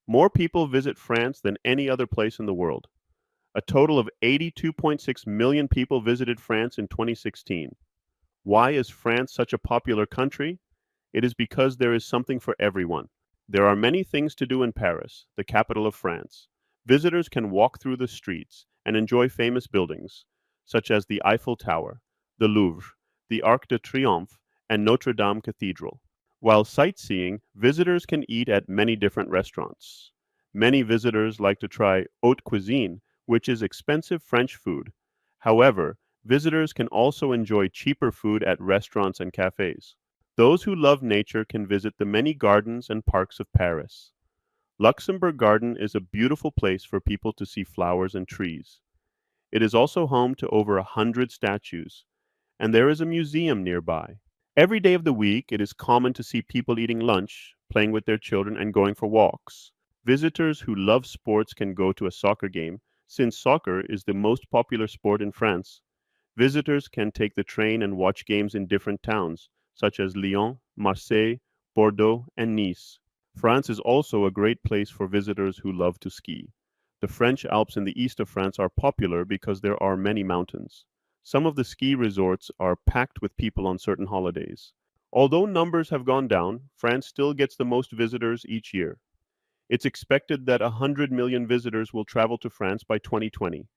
More people visit France than any other place in the world. A total of 82.6 million people visited France in 2016. Why is France such a popular country? It is because there is something for everyone. There are many things to do in Paris, the capital of France. Visitors can walk through the streets and enjoy famous buildings, such as the Eiffel Tower, the Louvre, the Arc de Triomphe, and Notre Dame Cathedral. While sightseeing, visitors can eat at many different restaurants. Many visitors like to try haute cuisine, which is expensive French food. However, visitors can also enjoy cheaper food at restaurants and cafes. Those who love nature can visit the many gardens and parks of Paris. Luxembourg Garden is a beautiful place for people to see flowers and trees. It is also home to over 100 statues, and there is a museum nearby. Every day of the week, it is common to see people eating lunch, playing with their children, and going for walks. Visitors who love sports can go to a soccer game, since soccer is the most popular sport in France. Visitors can take the train and watch games in different towns, such as Lyon, Marseille, Bordeaux, and Nice. France is also a great place for visitors who love to ski. The French Alps in the east of France are popular because there are many mountains. Some of the ski resorts are packed with people on certain holidays. Although numbers have gone down, France still gets the most visitors each year. It's expected that 100 million visitors will travel to France by 2020.